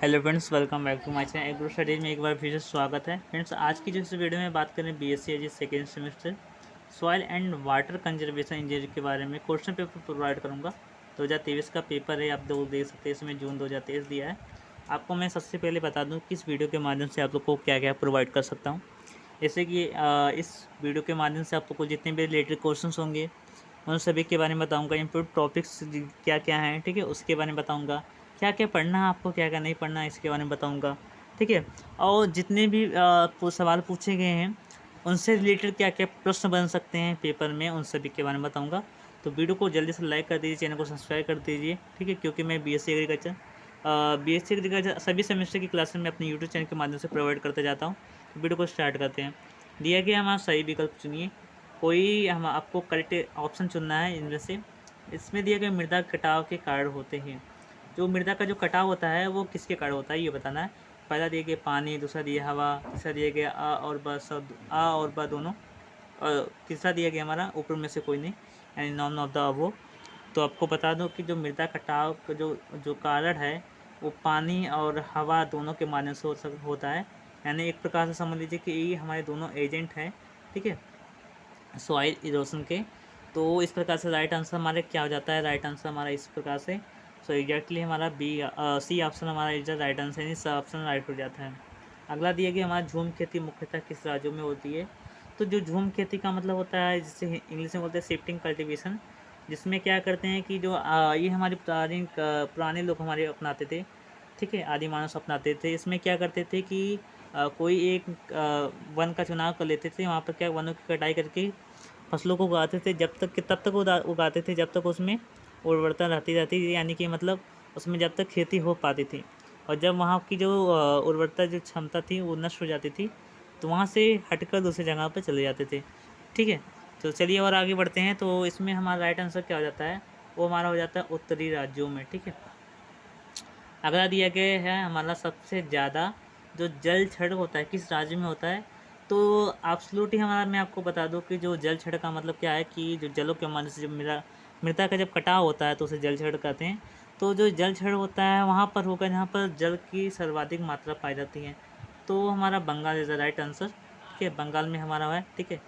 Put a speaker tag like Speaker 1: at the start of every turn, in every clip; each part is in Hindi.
Speaker 1: Hello friends, welcome back to my channel agro studies में एक बार फिर से स्वागत है। फ्रेंड्स, आज की जो इस वीडियो में बात करें BSc AG second semester soil and water conservation engineer के बारे में क्वेश्चन पेपर प्रोवाइड करूंगा। 2023 का पेपर है, आप लोग देख सकते हैं। इसमें जून 2023 दिया है। आपको मैं सबसे पहले बता दूँ कि इस वीडियो के माध्यम से आप लोग को क्या क्या प्रोवाइड कर सकता हूँ। जैसे कि इस वीडियो के माध्यम से आप लोग को जितने भी रिलेटेड क्वेश्चन होंगे उन सभी के बारे में बताऊंगा। इम्पोर्टेंट टॉपिक्स क्या क्या हैं, ठीक है, उसके बारे में बताऊंगा। क्या क्या पढ़ना है आपको, क्या क्या नहीं पढ़ना है, इसके बारे में बताऊंगा, ठीक है। और जितने भी सवाल पूछे गए हैं उनसे रिलेटेड क्या क्या प्रश्न बन सकते हैं पेपर में, उन सभी के बारे में बताऊंगा। तो वीडियो को जल्दी से लाइक कर दीजिए, चैनल को सब्सक्राइब कर दीजिए, ठीक है। क्योंकि मैं बीएससी एग्रीकल्चर सभी सेमेस्टर की क्लासेस में अपने यूट्यूब चैनल के माध्यम से प्रोवाइड करते जाता हूँ। तो वीडियो को स्टार्ट करते हैं। दिया गया हमारा सही विकल्प चुनिए। कोई हम आपको करेक्ट ऑप्शन चुनना है इनमें से। इसमें दिए गए मृदा कटाव के कारण होते हैं। जो मृदा का जो कटाव होता है वो किसके कारण होता है ये बताना है। पहला दिए गया पानी, दूसरा दिया हवा, तीसरा दिया गया आ और ब शब्द, आ और ब दोनों, और तीसरा दिया गया हमारा ऊपर में से कोई नहीं, यानी नॉन ऑफ द अबव। तो आपको बता दूं कि जो मृदा कटाव का जो जो कारण है वो पानी और हवा दोनों के माध्यम से होता है। यानी एक प्रकार से समझ लीजिए कि ये हमारे दोनों एजेंट हैं, ठीक है, सॉइल इरोशन के। तो इस प्रकार से राइट आंसर हमारे क्या हो जाता है, राइट आंसर हमारा इस प्रकार से। सो एग्जैक्टली हमारा सी ऑप्शन हमारा इज द राइट आंसर, यानी स ऑप्शन राइट हो जाता है। अगला दिया गया हमारा झूम खेती मुख्यतः किस राज्यों में होती है। तो जो झूम खेती का मतलब होता है, जिसे इंग्लिश में बोलते हैं शिफ्टिंग कल्टिवेशन, जिसमें क्या करते हैं कि जो ये हमारे पुराने लोग हमारे अपनाते थे, ठीक है, आदि मानव अपनाते थे। इसमें क्या करते थे कि कोई एक वन का चुनाव कर लेते थे। वहाँ पर क्या वनों की कटाई करके फसलों को उगाते थे, जब तक कि तब तक उगाते थे जब तक उसमें उर्वरता रहती थी, यानी कि मतलब उसमें जब तक खेती हो पाती थी। और जब वहाँ की जो उर्वरता जो क्षमता थी वो नष्ट हो जाती थी, तो वहाँ से हटकर दूसरी जगह पर चले जाते थे, ठीक है। तो चलिए और आगे बढ़ते हैं। तो इसमें हमारा राइट आंसर क्या हो जाता है, वो हमारा हो जाता है उत्तरी राज्यों में, ठीक है। अगला दिया गया है हमारा सबसे ज़्यादा जो जल क्षरण होता है किस राज्य में होता है। तो एब्सोल्युटली हमारा मैं आपको बता दूं कि जो जल क्षरण का मतलब क्या है कि जो जलों के माध्यम से जब मृदा का जब कटाव होता है तो उसे जल क्षरण कहते हैं। तो जो जल क्षरण होता है वहाँ पर होगा जहाँ पर जल की सर्वाधिक मात्रा पाई जाती है। तो हमारा Bengal is the right answer, ठीक है, बंगाल में हमारा है, ठीक है।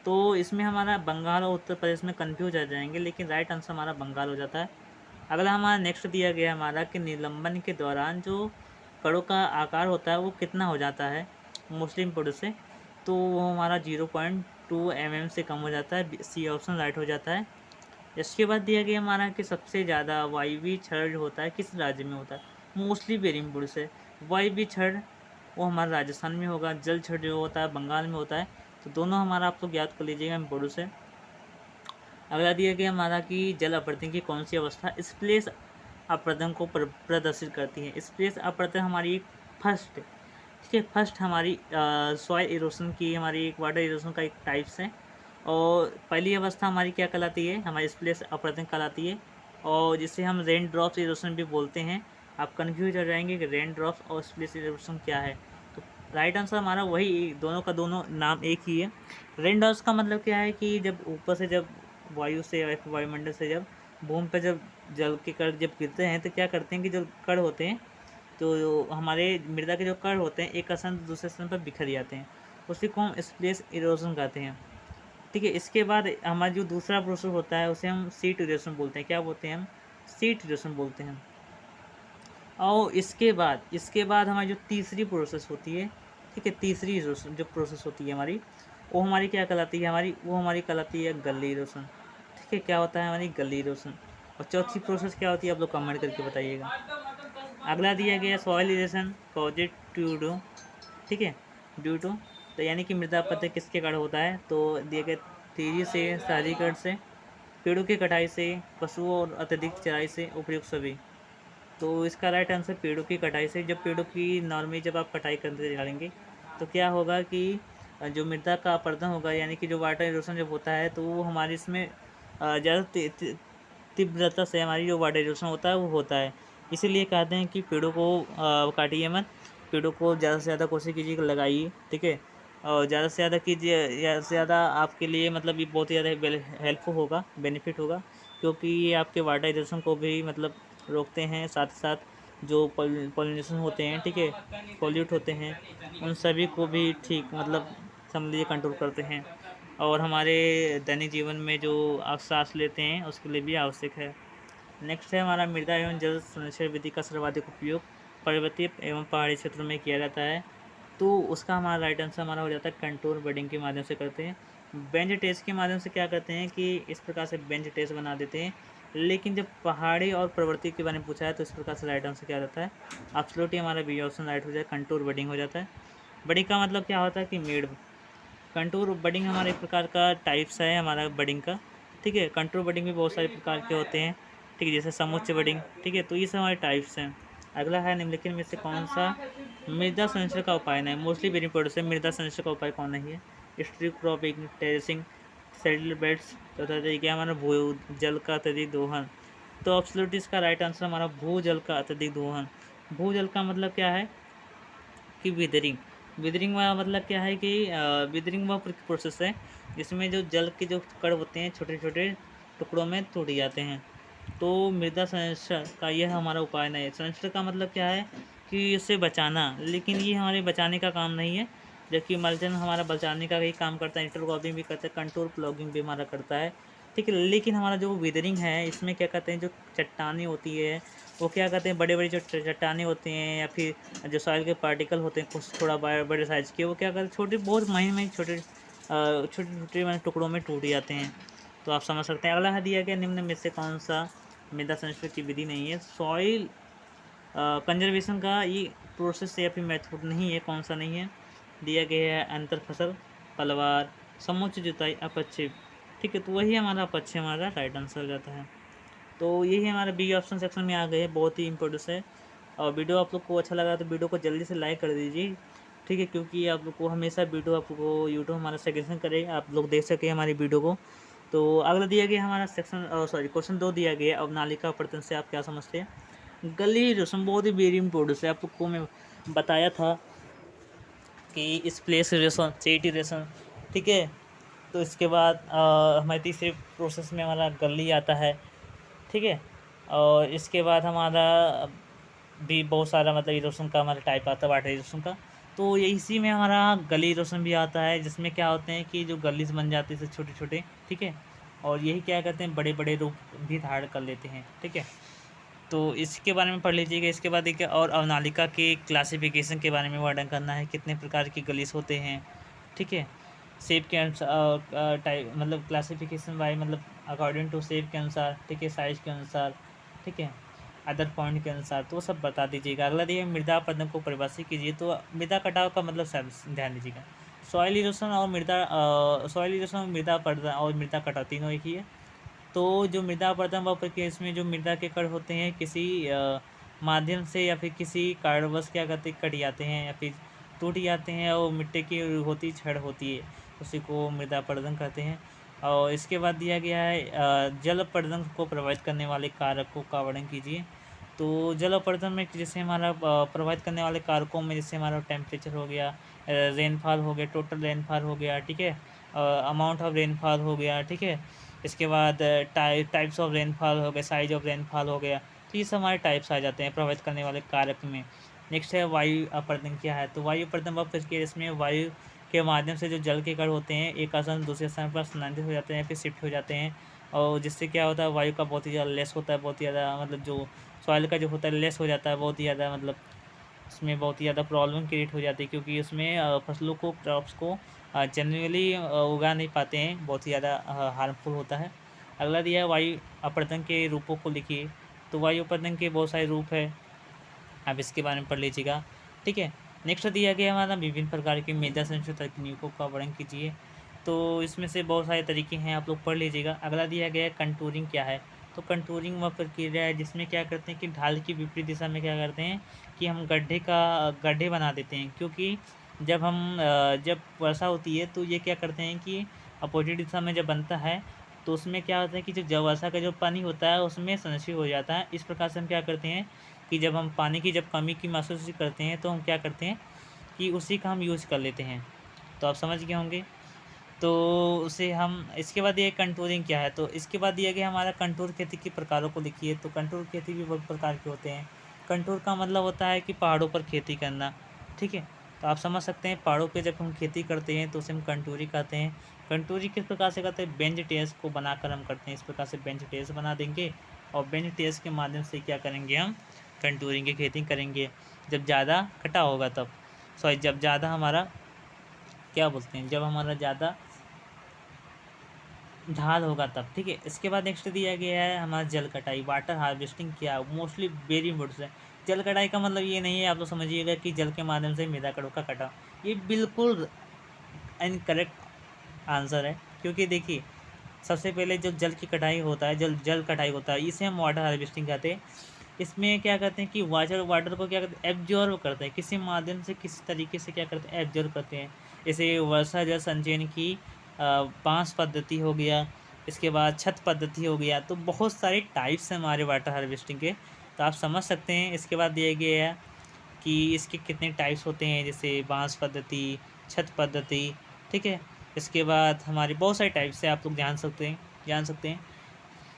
Speaker 1: तो इसमें हमारा बंगाल और उत्तर प्रदेश में कन्फ्यूज आ जाएंगे, लेकिन राइट आंसर हमारा बंगाल हो जाता है। अगला हमारा नेक्स्ट दिया गया हमारा कि निलंबन के दौरान जो कणों का आकार होता है वो कितना हो जाता है मुस्लिम पुरुष से। तो वो हमारा 0.2 mm से कम हो जाता है, सी ऑप्शन राइट हो जाता है। इसके बाद दिया गया हमारा कि सबसे ज़्यादा वायवीय क्षरण जो होता है किस राज्य में होता है, मोस्टली बेरिंगपुर से। वायवीय क्षरण वो हमारा राजस्थान में होगा, जल क्षरण जो होता है बंगाल में होता है। तो दोनों हमारा आप लोग याद कर लीजिएगा इम्पोर्टेंट से। अगला दिया गया हमारा कि जल अपरदन की कौन सी अवस्था स्प्लेश अपरदन को प्रदर्शित करती है। स्प्लेश अपरदन हमारी एक फर्स्ट, ठीक है, फर्स्ट हमारी सॉइल इरोशन की, हमारी एक वाटर इरोशन का एक टाइप्स है। और पहली अवस्था हमारी क्या कहलाती है, हमारी स्प्लेश अपरदन कहलाती है, और जिसे हम रेन ड्रॉप्स इरोशन भी बोलते हैं। आप कन्फ्यूज हो जाएंगे कि रेन ड्रॉप्स और स्प्लेश इरोशन क्या है। तो राइट आंसर हमारा वही, दोनों का दोनों नाम एक ही है। रेन ड्रॉप्स का मतलब क्या है कि जब ऊपर से जब वायु से या फिर वायुमंडल से जब भूमि पर जब जल के कण जब गिरते हैं तो क्या करते हैं कि जो कण होते हैं, तो हमारे मृदा के जो कण होते हैं एक स्थान से दूसरे स्थान पर बिखर जाते हैं, उसी को हम स्प्लेश इरोजन कहते हैं, ठीक है। इसके बाद हमारा जो दूसरा प्रोसेस होता है उसे हम सीट इरोजन बोलते हैं। क्या बोलते हैं हम, सीट इरोजन बोलते हैं। और इसके बाद हमारी जो तीसरी प्रोसेस होती है, ठीक है, तीसरी जो प्रोसेस होती है हमारी, वो हमारी क्या कहलाती है, वो हमारी कहलाती है गली इरोशन, ठीक है। क्या होता है हमारी गली इरोशन। और चौथी प्रोसेस क्या होती है आप लोग कमेंट करके बताइएगा। अगला दिया गया soil erosion caused to do, ठीक है, ड्यू टू, तो यानी कि मृदा अपरदन किसके कारण होता है। तो दिए गए तेजी से, शहरीकरण से, पेड़ों की कटाई से, पशुओं और अत्यधिक चराई से, उपयुक्त सभी। तो इसका राइट आंसर पेड़ों की कटाई से। जब पेड़ों की नॉर्मली जब आप कटाई करते जाएंगे तो क्या होगा कि जो मृदा का अपरदन होगा, यानी कि जो वाटर इरोशन जब होता है तो वो हमारे इसमें ज़्यादा तीव्रता से हमारी जो वाटर इरोशन होता है वो होता है। इसीलिए कहते हैं कि पेड़ों को काटिए मत, पेड़ों को ज़्यादा से ज़्यादा कोशिश कीजिए कि लगाइए, ठीक है। और ज़्यादा से ज़्यादा कीजिए, ज़्यादा से ज़्यादा आपके लिए मतलब ये बहुत ही ज़्यादा हेल्पफुल होगा, बेनिफिट होगा, क्योंकि ये आपके वाटर इरोशन को भी मतलब रोकते हैं, साथ ही साथ जो पॉलिनेशन होते हैं, ठीक है, पॉल्यूट होते हैं, उन सभी को भी ठीक मतलब समझ लीजिए कंट्रोल करते हैं। और हमारे दैनिक जीवन में जो आप सांस लेते हैं उसके लिए भी आवश्यक है। नेक्स्ट है हमारा मृदा एवं जल संरक्षण विधि का सर्वाधिक उपयोग पर्वतीय एवं पहाड़ी क्षेत्रों में किया जाता है। तो उसका हमारा राइट आंसर हमारा हो जाता है कंटूर बडिंग के माध्यम से करते हैं। बेंच टेस्ट के माध्यम से क्या करते हैं कि इस प्रकार से बेंच टेस्ट बना देते हैं। लेकिन जब पहाड़ी और पर्वतीय के बारे में पूछा है तो इस प्रकार से राइट आंसर क्या रहता है, एब्सोल्युटली हमारा बी ऑप्शन राइट हो जाए, कंटूर बडिंग हो जाता है। बडिंग का मतलब क्या होता है कि मेड़। कंटूर बडिंग हमारे एक प्रकार का टाइप्स है हमारा बडिंग का, ठीक है। कंटूर बडिंग भी बहुत सारे प्रकार के होते हैं, ठीक है, जैसे समुच्च बडिंग, ठीक है। तो ये सब हमारे टाइप्स हैं। अगला है निम्नलिखित में से कौन सा मृदा संरक्षण का उपाय नहीं है, मोस्टली वेरी इंपॉर्टेंट है, मृदा संरक्षण का उपाय कौन नहीं है। Strip cropping, terracing, settle beds, चौथा तरीका हमारा भू जल का अत्यधिक दोहन। तो एब्सोल्युटली इसका राइट आंसर हमारा भूजल का अत्यधिक दोहन। भूजल का मतलब क्या है कि विदरिंग। विदरिंग का मतलब क्या है कि विदरिंग वह प्रोसेस है जिसमें जो जल के जो कण होते हैं छोटे छोटे टुकड़ों में टूट जाते हैं। तो मृदा संरक्षण का यह हमारा उपाय नहीं है। संरक्षण का मतलब क्या है कि इसे बचाना, लेकिन ये हमारे बचाने का काम नहीं है। जबकि मल्चन हमारा बचाने का ही काम करता है, इंटरक्रॉपिंग भी करता है, कंट्रोल प्लॉगिंग भी हमारा करता है, ठीक है। लेकिन हमारा जो विदरिंग है इसमें क्या कहते हैं, जो चट्टानी होती है वो क्या कहते हैं, बड़े बड़े जो चट्टाने होते हैं या फिर जो सॉइल के पार्टिकल होते हैं कुछ थोड़ा बड़े साइज़ के, वो क्या करते हैं छोटे बहुत महीने महीने छोटे छोटे छोटे टुकड़ों में टूट जाते हैं। तो आप समझ सकते हैं। अगला है दिया गया निम्न में से कौन सा मृदा संरक्षण की विधि नहीं है, सॉइल कंजर्वेशन का ये प्रोसेस या फिर मेथड नहीं है, कौन सा नहीं है। दिया गया है अंतर फसल, पलवार, समुच्च जुताई, अपक्षय, ठीक है। तो वही हमारा अपक्षय हमारा राइट आंसर हो जाता है। तो यही हमारा बी ऑप्शन सेक्शन में आ गए, बहुत ही इंपॉर्टेंट है। और वीडियो आप लोग को अच्छा लगा तो वीडियो को जल्दी से लाइक कर दीजिए, ठीक है, क्योंकि आप लोग को हमेशा वीडियो आपको यूट्यूब हमारा सजेशन करे, आप लोग देख सकें हमारी वीडियो को। तो अगला दिया गया हमारा सेक्शन सॉरी क्वेश्चन 2 दिया गया है, अवनालिका अपवर्तन से आप क्या समझते हैं। गली रस्म बहुत ही वेरी इंपॉर्टेंट है, आप लोग को मैं बताया था कि स्प्लेस रेशन, चेटी रेशन, ठीक है। तो इसके बाद हमारे तीसरे प्रोसेस में हमारा गली आता है, ठीक है। और इसके बाद हमारा भी बहुत सारा मतलब इरोशन का हमारा टाइप आता है, वाटर इरोशन का। तो ये इसी में हमारा गली इरोशन भी आता है, जिसमें क्या होते हैं कि जो गलीज बन जाते हैं छोटे छोटे, ठीक है। और यही क्या कहते हैं, बड़े बड़े रूप भी धारण कर लेते हैं, ठीक है। तो इसके बारे में पढ़ लीजिएगा। इसके बाद एक और अवनालिका के क्लासिफिकेशन के बारे में वर्णन करना है, कितने प्रकार के गलीस होते हैं, ठीक है। शेप के अनुसार टाइप मतलब क्लासिफिकेशन बाय मतलब अकॉर्डिंग टू शेप के अनुसार, ठीक है, साइज के अनुसार, ठीक है, अदर पॉइंट के अनुसार, तो सब बता दीजिएगा। अगला दिए मृदा अपरदन को परिभाषित कीजिए। तो मृदा कटाव का मतलब सब ध्यान दीजिएगा। सॉइल इरोशन और सॉइल इरोशन, मृदा अपरदन और मृदा कटाव तीनों एक ही है। तो जो मृदा अपरदन व प्रक्रिया, इसमें जो मृदा के कण होते हैं किसी माध्यम से या फिर किसी कारणवश क्या कहते हैं कट जाते हैं या फिर टूट जाते हैं, और मिट्टी की होती छड़ होती है, उसी को मृदा अपरदन कहते हैं। और इसके बाद दिया गया है जल अपरदन को प्रभावित करने वाले कारकों का वर्णन कीजिए। तो जल अपरदन में जैसे हमारा प्रभावित करने वाले कारकों में जैसे हमारा टेम्परेचर हो गया, रेनफॉल हो गया, टोटल रेनफॉल हो गया, ठीक है, अमाउंट ऑफ रेनफॉल हो गया, ठीक है। इसके बाद टाइप्स ऑफ रेनफॉल हो गया, साइज ऑफ रेनफॉल हो गया। तो ये सब हमारे टाइप्स आ जाते हैं प्रभावित करने वाले कारक में। नेक्स्ट है वायु अपरदन क्या है। तो वायु अपरदन वह प्रक्रिया इसमें वायु के माध्यम से जो जल के कण होते हैं एक स्थान से दूसरे स्थान पर स्थानांतरित हो जाते हैं, फिर शिफ्ट हो जाते हैं। और जिससे क्या होता है, वायु का बहुत ही ज़्यादा लेस होता है, बहुत ही ज़्यादा मतलब जो सॉइल का जो होता है लेस हो जाता है, बहुत ही ज़्यादा मतलब उसमें बहुत ही ज़्यादा प्रॉब्लम क्रिएट हो जाती है, क्योंकि उसमें फसलों को क्रॉप्स को जनरली उगा नहीं पाते हैं, बहुत ही ज़्यादा हार्मफुल होता है। अगला दिया है वायु अपरदन के रूपों को लिखिए। तो वायु अपरदन के बहुत सारे रूप है, आप इसके बारे में पढ़ लीजिएगा, ठीक है। नेक्स्ट दिया गया हमारा विभिन्न प्रकार की मृदा संरक्षण तकनीकों का वर्णन कीजिए। तो इसमें से बहुत सारे तरीके हैं, आप लोग पढ़ लीजिएगा। अगला दिया गया है कंटूरिंग क्या है। तो कंटूरिंग वह प्रक्रिया है जिसमें क्या करते हैं कि ढाल की विपरीत दिशा में क्या करते हैं कि हम गड्ढे बना देते हैं, क्योंकि जब वर्षा होती है तो ये क्या करते हैं कि अपोजिट दिशा में जब बनता है तो उसमें क्या होता है कि जो वर्षा का जो पानी होता है उसमें संरक्षित हो जाता है। इस प्रकार से हम क्या करते हैं कि जब हम पानी की जब कमी की महसूस करते हैं तो हम क्या करते हैं कि उसी का हम यूज़ कर लेते हैं। तो आप समझ गए होंगे। तो उसे हम इसके बाद ये कंटूरिंग क्या है। तो इसके बाद दिया गया हमारा कंटूर खेती के प्रकारों को लिखिए। तो कंटूर खेती भी बहुत प्रकार के होते हैं। कंटूर का मतलब होता है कि पहाड़ों पर खेती करना, ठीक है। तो आप समझ सकते हैं पहाड़ों पे जब हम खेती करते हैं तो उसे हम कंटूरी कहते हैं। कंटूरी किस प्रकार से करते हैं, बेंच टेस को बनाकर हम करते हैं। इस प्रकार से बेंच टेस बना देंगे और बेंच टेस के माध्यम से क्या करेंगे, हम कंटूरी की खेती करेंगे। जब ज़्यादा कटा होगा तब, सॉरी जब ज़्यादा हमारा क्या बोलते हैं, जब हमारा ज़्यादा ढाल होगा तब, ठीक है। इसके बाद नेक्स्ट दिया गया है हमारा जल कटाई, वाटर हार्वेस्टिंग। क्या मोस्टली वेरी इंपॉर्टेंट है। जल कटाई का मतलब ये नहीं है आप लोग समझिएगा कि जल के माध्यम से मृदा कणों का कटाव, ये बिल्कुल इनकरेक्ट आंसर है। क्योंकि देखिए सबसे पहले जो जल की कटाई होता है, जल जल कटाई होता है, इसे हम वाटर हार्वेस्टिंग कहते हैं। इसमें क्या करते हैं कि वाटर वाटर को क्या करते हैं, एब्जॉर्ब करते हैं किसी माध्यम से, किसी तरीके से क्या करते हैं, एब्जॉर्ब करते हैं। जैसे वर्षा जल संचयन की बांस पद्धति हो गया, इसके बाद छत पद्धति हो गया। तो बहुत सारे टाइप्स हैं हमारे वाटर हार्वेस्टिंग के, तो आप समझ सकते हैं। इसके बाद दिया गया है कि इसके कितने टाइप्स होते हैं, जैसे बांस पद्धति, छत पद्धति, ठीक है। इसके बाद हमारे बहुत सारे टाइप्स से आप लोग जान सकते हैं।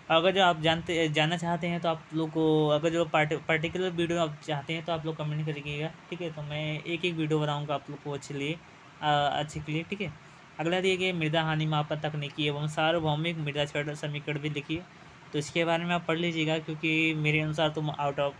Speaker 1: अगर जो आप जानना चाहते हैं तो आप लोग को, अगर जो पर्टिकुलर वीडियो आप चाहते हैं तो आप लोग कमेंट करिएगा, ठीक है। तो मैं एक एक वीडियो बनाऊंगा आप लोग को अच्छे के लिए, ठीक है। अगला देखिए मृदा हानि मापन तकनीकी एवं सार्वभौमिक मृदा क्षरण समीकरण भी लिखिए। तो इसके बारे में आप पढ़ लीजिएगा, क्योंकि मेरे अनुसार तो आउट ऑफ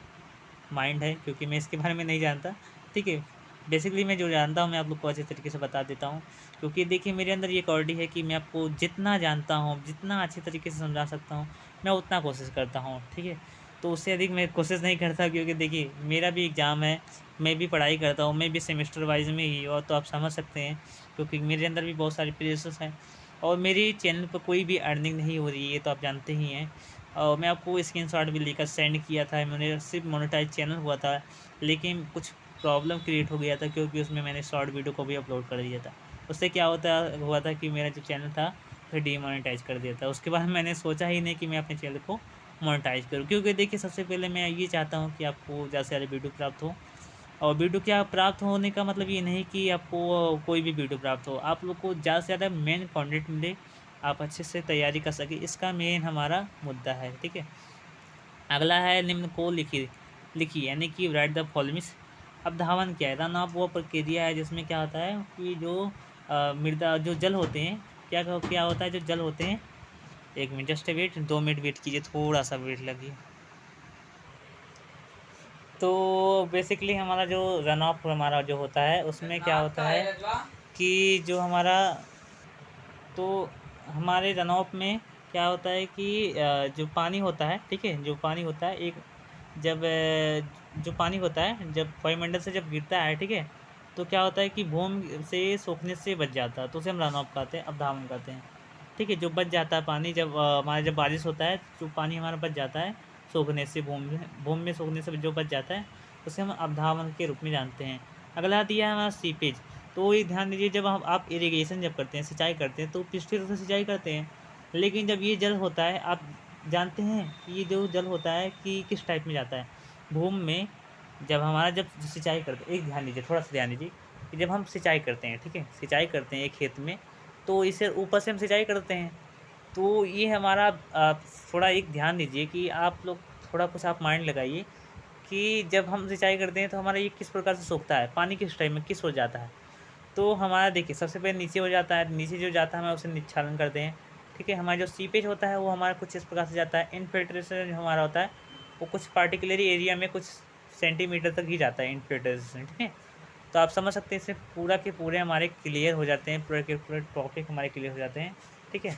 Speaker 1: माइंड है, क्योंकि मैं इसके बारे में नहीं जानता, ठीक है। बेसिकली मैं जो जानता हूँ मैं आप लोग को अच्छे तरीके से बता देता हूँ। क्योंकि देखिए मेरे अंदर ये क्वालिटी है कि मैं आपको जितना जानता हूँ, जितना अच्छे तरीके से समझा सकता हूँ, मैं उतना कोशिश करता हूँ, ठीक है। तो उससे अधिक मैं कोशिश नहीं करता, क्योंकि देखिए मेरा भी एग्ज़ाम है, मैं भी पढ़ाई करता हूँ, मैं भी सेमेस्टर वाइज में ही, और तो आप समझ सकते हैं क्योंकि मेरे अंदर भी बहुत सारे प्रेशर्स हैं। और मेरी चैनल पर कोई भी अर्निंग नहीं हो रही है, तो आप जानते ही हैं। और मैं आपको स्क्रीनशॉट भी लेकर सेंड किया था, मैंने सिर्फ मोनेटाइज चैनल हुआ था, लेकिन कुछ प्रॉब्लम क्रिएट हो गया था, क्योंकि उसमें मैंने शॉर्ट वीडियो को भी अपलोड कर दिया था। उससे क्या हुआ था कि मेरा जो चैनल था फिर डीमोनेटाइज कर दिया था। उसके बाद मैंने सोचा ही नहीं कि मैं अपने चैनल को मोनेटाइज करूँ, क्योंकि देखिए सबसे पहले मैं ये चाहता हूँ कि आपको ज़्यादा से ज़्यादा वीडियो प्राप्त हो। और वीडियो क्या प्राप्त होने का मतलब ये नहीं कि आपको कोई भी वीडियो प्राप्त हो, आप लोग को ज़्यादा से ज़्यादा मेन कंटेंट मिले, आप अच्छे से तैयारी कर सकें, इसका मेन हमारा मुद्दा है, ठीक है। अगला है निम्न को लिखी यानी कि राइट द फॉलोइंग। अब धावन क्या है, रन ऑफ वो प्रक्रिया है जिसमें क्या होता है कि जो मृदा जो जल होते हैं, क्या होता है, जो जल होते हैं, एक minute just wait, 2 minute wait कीजिए, थोड़ा सा वेट लगिए। तो बेसिकली हमारा जो रन ऑफ हमारा जो होता है उसमें क्या होता है कि जो हमारा, तो हमारे रन ऑफ में क्या होता है कि जो पानी होता है, ठीक है, जो पानी होता है एक, जब जो पानी होता है जब वायुमंडल से जब गिरता है, ठीक है, तो क्या होता है कि भूमि से सूखने से बच जाता है, तो उसे हम रन ऑफ कहते हैं, अवधावन कहते हैं, ठीक है। जो बच जाता है पानी, जब हमारा जब बारिश होता है, जो पानी हमारा बच जाता है सूखने से, भूमि में सूखने से जो बच जाता है, उसे हम अवधावन के रूप में जानते हैं। अगला दिया है हमारा सीपेज। तो ये ध्यान दीजिए, जब आप इरिगेशन जब करते हैं, सिंचाई करते हैं, तो पृष्ठीय रूप से सिंचाई करते हैं। लेकिन जब ये जल होता है, आप जानते हैं कि ये जो जल होता है कि किस टाइप में जाता है, भूमि में। जब सिंचाई करते हैं, एक ध्यान दीजिए, थोड़ा सा ध्यान दीजिए कि जब हम सिंचाई करते हैं, ठीक है, सिंचाई करते हैं एक खेत में, तो इसे ऊपर से हम सिंचाई करते हैं। तो ये हमारा थोड़ा एक ध्यान दीजिए कि आप लोग थोड़ा कुछ आप माइंड लगाइए कि जब हम सिंचाई करते हैं तो हमारा ये किस प्रकार से सूखता है, पानी किस टाइम में किस हो जाता है। तो हमारा देखिए सबसे पहले नीचे हो जाता है, नीचे जो जाता है हम उसे निच्छालन करते हैं, ठीक है। हमारा जो सीपेज होता है वो हमारा कुछ इस प्रकार से जाता है। इनफिल्ट्रेशन जो हमारा होता है वो कुछ पार्टिकुलर एरिया में कुछ सेंटीमीटर तक ही जाता है, इनफिल्ट्रेशन, ठीक है। तो आप समझ सकते हैं इससे पूरा के पूरे हमारे क्लियर हो जाते हैं, पूरे के पूरे टॉपिक हमारे क्लियर हो जाते हैं, ठीक है।